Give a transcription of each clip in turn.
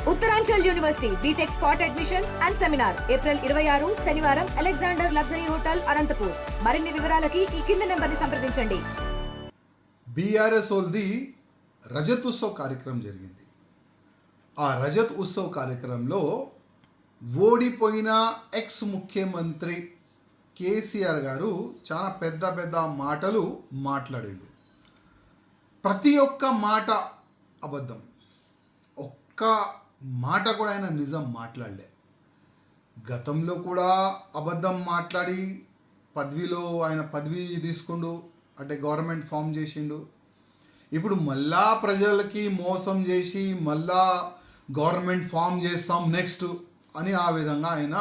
Uttaranchal university B Tech spot admissions and seminar April 26 శనివారం Alexander luxury hotel Anantapur. మరిన్ని వివరాలకి ఈ కింద నెంబర్ని సంప్రదించండి. బీఆర్ఎస్ వాళ్ళది రజత్ ఉత్సవ్ కార్యక్రమం జరిగింది. ఆ రజత్ ఉత్సవ్ కార్యక్రమంలో ఓడిపోయిన ఎక్స్ ముఖ్యమంత్రి కేసీఆర్ గారు చాలా పెద్ద పెద్ద మాటలు మాట్లాడిండు. ప్రతి ఒక్క మాట అబద్ధం, ఒక్క మాట కూడా ఆయన నిజం మాట్లాడలే. గతంలో కూడా అబద్ధం మాట్లాడి పదవిలో ఆయన పదవి తీసుకుండు, అంటే గవర్నమెంట్ ఫామ్ చేసిండు. ఇప్పుడు మళ్ళా ప్రజలకి మోసం చేసి మళ్ళా గవర్నమెంట్ ఫామ్ చేస్తాం నెక్స్ట్ అని ఆ విధంగా ఆయన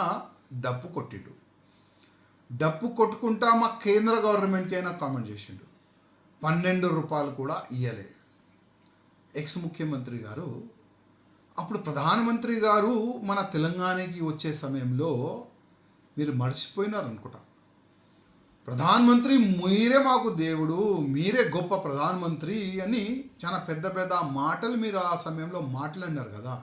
డప్పు కొట్టిండు. డప్పు కొట్టుకుంటా మా కేంద్ర గవర్నమెంట్కి అయినా కామెంట్ చేసిండు. 12 రూపాయలు కూడా ఇయ్యలే. ఎక్స్ ముఖ్యమంత్రి గారు అప్పుడు ప్రధానమంత్రి గారు మన తెలంగాణకి వచ్చే సమయంలో మీరు మర్చిపోయినారు అనుకుంటా. ప్రధానమంత్రి మీరే మాకు దేవుడు, మీరే గొప్ప ప్రధానమంత్రి అని చాలా పెద్ద పెద్ద మాటలు మీరు ఆ సమయంలో మాట్లాడినారు కదా.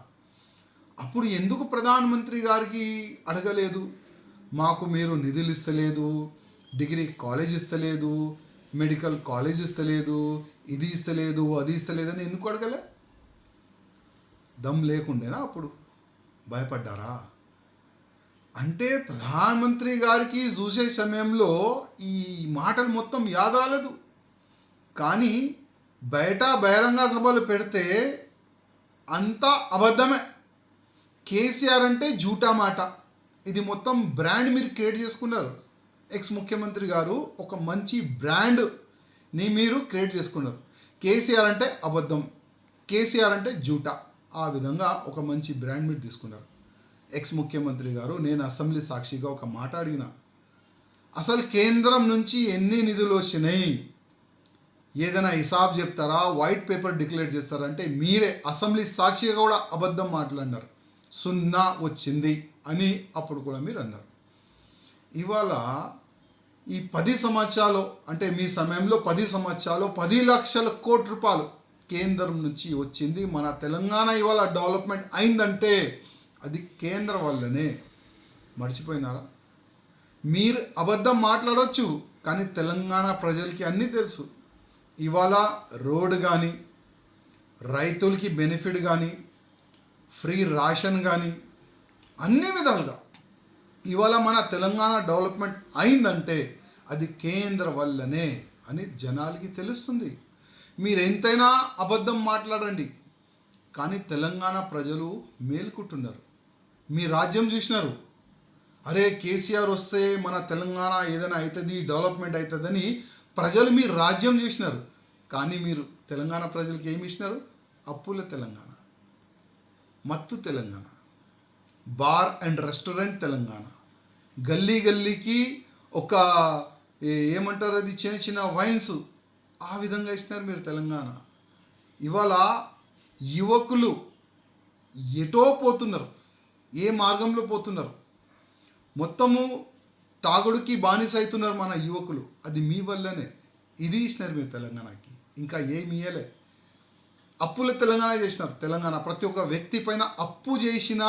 అప్పుడు ఎందుకు ప్రధానమంత్రి గారికి అడగలేదు, మాకు మీరు నిధులు ఇస్తలేదు, డిగ్రీ కాలేజ్ ఇస్తలేదు, మెడికల్ కాలేజ్ ఇస్తలేదు, ఇది ఇస్తలేదు, అది ఇస్తలేదు అని ఎందుకు అడగలే? దమ్ లేకుండేనా? అప్పుడు భయపడ్డారా? అంటే ప్రధానమంత్రి గారికి చూసే సమయంలో ఈ మాటలు మొత్తం యాద రాలేదు. కానీ బయట బహిరంగ సభలు పెడితే అంతా అబద్ధమే. కేసీఆర్ అంటే జూటా మాట. ఇది మొత్తం బ్రాండ్ మీరు క్రియేట్ చేసుకున్నారు. ఎక్స్ ముఖ్యమంత్రి గారు ఒక మంచి బ్రాండ్ని మీరు క్రియేట్ చేసుకున్నారు. కేసీఆర్ అంటే అబద్ధం, కేసీఆర్ అంటే జూటా, ఆ విధంగా ఒక మంచి బ్రాండ్ మీరు తీసుకున్నారు. ఎక్స్ ముఖ్యమంత్రి గారు, నేను అసెంబ్లీ సాక్షిగా ఒక మాట అడిగిన, అసలు కేంద్రం నుంచి ఎన్ని నిధులు వచ్చినాయి ఏదైనా హిసాబ్ చెప్తారా, వైట్ పేపర్ డిక్లేర్ చేస్తారా అంటే మీరే అసెంబ్లీ సాక్షిగా కూడా అబద్ధం మాట్లాడినారు. 0 వచ్చింది అని అప్పుడు కూడా మీరు అన్నారు. ఇవాళ ఈ 10 సంవత్సరాలు అంటే మీ సమయంలో 10 సంవత్సరాలు 10 లక్షల కోట్ల రూపాయలు కేంద్రం నుంచి వచ్చింది. మన తెలంగాణ ఇవాళ డెవలప్మెంట్ అయిందంటే అది కేంద్రం వల్లనే. మర్చిపోయినారా? మీరు అబద్ధం మాట్లాడవచ్చు, కానీ తెలంగాణ ప్రజలకి అన్నీ తెలుసు. ఇవాళ రోడ్ కానీ, రైతులకి బెనిఫిట్ కానీ, ఫ్రీ రేషన్ కానీ, అన్ని విధాలుగా ఇవాళ మన తెలంగాణ డెవలప్మెంట్ అయిందంటే అది కేంద్ర వల్లనే అని జనాలకి తెలుస్తుంది. మీరు ఎంతైనా అబద్ధం మాట్లాడండి, కానీ తెలంగాణ ప్రజలు మేలుకుంటున్నారు. మీ రాజ్యం చూసినారు, అరే కేసీఆర్ వస్తే మన తెలంగాణ ఏదైనా అవుతుంది, డెవలప్మెంట్ అవుతుందని ప్రజలు మీ రాజ్యం చూసినారు. కానీ మీరు తెలంగాణ ప్రజలకి ఏమి ఇచ్చినారు? అప్పుల తెలంగాణ, మత్తు Telangana, bar and restaurant Telangana, గల్లీ గల్లీకి ఒక ఏమంటారు అది చిన్న చిన్న వైన్స్, ఆ విధంగా ఇచ్చినారు మీరు తెలంగాణ. ఇవాళ యువకులు ఎటో పోతున్నారు, ఏ మార్గంలో పోతున్నారు, మొత్తము తాగుడుకి బానిస అవుతున్నారు మన యువకులు. అది మీ వల్లనే. ఇది ఇచ్చినారు మీరు తెలంగాణకి, ఇంకా ఏమి ఇయ్యలే. అప్పుల తెలంగాణ చేసినారు. తెలంగాణ ప్రతి ఒక్క వ్యక్తి పైన అప్పు చేసిన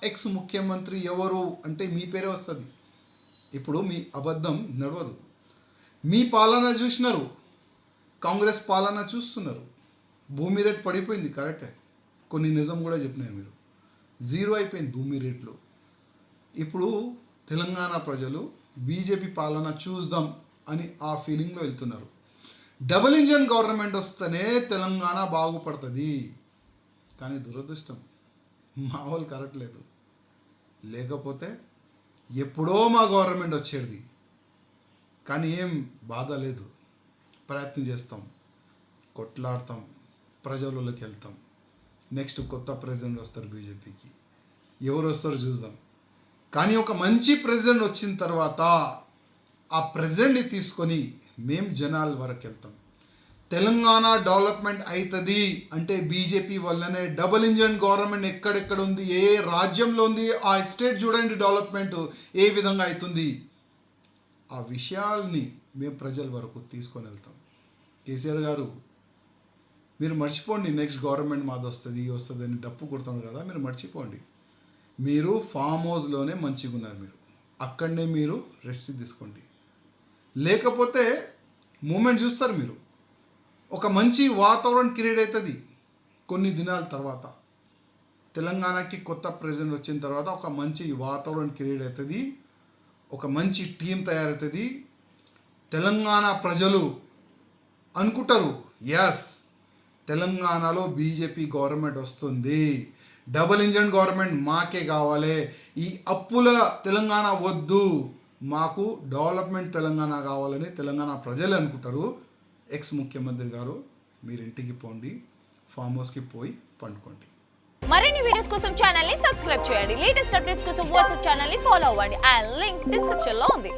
ఎక్స్ ముఖ్యమంత్రి ఎవరు అంటే మీ పేరే వస్తుంది. ఇప్పుడు మీ అబద్ధం నడవదు. మీ పాలన చూసినారు, కాంగ్రెస్ పాలన చూస్తున్నారు. భూమి రేట్ పడిపోయింది, కరెక్టే. కొన్ని నిజం కూడా చెప్పినారు మీరు. 0 అయిపోయింది భూమి రేట్లు. ఇప్పుడు తెలంగాణ ప్రజలు బీజేపీ పాలన చూద్దాం అని ఆ ఫీలింగ్లో వెళ్తున్నారు. డబుల్ ఇంజన్ గవర్నమెంట్ వస్తేనే తెలంగాణ బాగుపడుతుంది. కానీ దురదృష్టం మా వాళ్ళు కరెక్ట్ లేదు. లేకపోతే ఎప్పుడో మా గవర్నమెంట్ వచ్చేది. కానీ ఏం బాధ లేదు, ప్రయత్నం చేస్తాం, కొట్లాడతాం, ప్రజలలోకి వెళ్తాం. నెక్స్ట్ కొత్త ప్రెసిడెంట్ వస్తారు బీజేపీకి, ఎవరు వస్తారో చూద్దాం. కానీ ఒక మంచి ప్రెసిడెంట్ వచ్చిన తర్వాత ఆ ప్రెసిడెంట్ని తీసుకొని మేం జనాల వరకు వెళ్తాం. తెలంగాణ డెవలప్మెంట్ అవుతుంది అంటే బీజేపీ వల్లనే. డబుల్ ఇంజన్ గవర్నమెంట్ ఎక్కడెక్కడ ఉంది, ఏ రాజ్యంలో ఉంది, ఆ స్టేట్ చూడండి డెవలప్మెంట్ ఏ విధంగా అవుతుంది. ఆ విషయాల్ని మేము ప్రజల వరకు తీసుకొని వెళ్తాం. కేసీఆర్ గారు మీరు మర్చిపోండి నెక్స్ట్ గవర్నమెంట్ మాది వస్తుంది అని డప్పు కొడుతున్నారు కదా, మీరు మర్చిపోండి. మీరు ఫామ్ హౌస్లోనే మంచిగా ఉన్నారు, మీరు అక్కడనే మీరు రెస్ట్ తీసుకోండి. లేకపోతే మూమెంట్ చూస్తారు మీరు, ఒక మంచి వాతావరణం క్రియేట్ అవుతుంది కొన్ని దినాల తర్వాత. తెలంగాణకి కొత్త ప్రెసిడెంట్ వచ్చిన తర్వాత ఒక మంచి వాతావరణం క్రియేట్ అవుతుంది, ఒక మంచి టీం తయారవుతుంది. తెలంగాణ ప్రజలు అనుకుంటారు, ఎస్ తెలంగాణలో బీజేపీ గవర్నమెంట్ వస్తుంది, డబుల్ ఇంజన్ గవర్నమెంట్ మాకే కావాలి, ఈ అప్పుల తెలంగాణ వద్దు, మాకు డెవలప్మెంట్ తెలంగాణ కావాలని తెలంగాణ ప్రజలు అనుకుంటారు. ఎక్స్ ముఖ్యమంత్రి గారు, మీరు ఇంటికి పోండి, ఫామ్ హౌస్కి పోయి పండుకోండి. మరిన్ని వీడియోస్ కోసం ఛానల్ ని సబ్స్క్రైబ్ చేయండి. లేటెస్ట్ అప్డేట్స్ కోసం వాట్సాప్ ఛానల్ ని ఫాలో అవ్వండి. ఆ లింక్ డిస్క్రిప్షన్ లో ఉంది.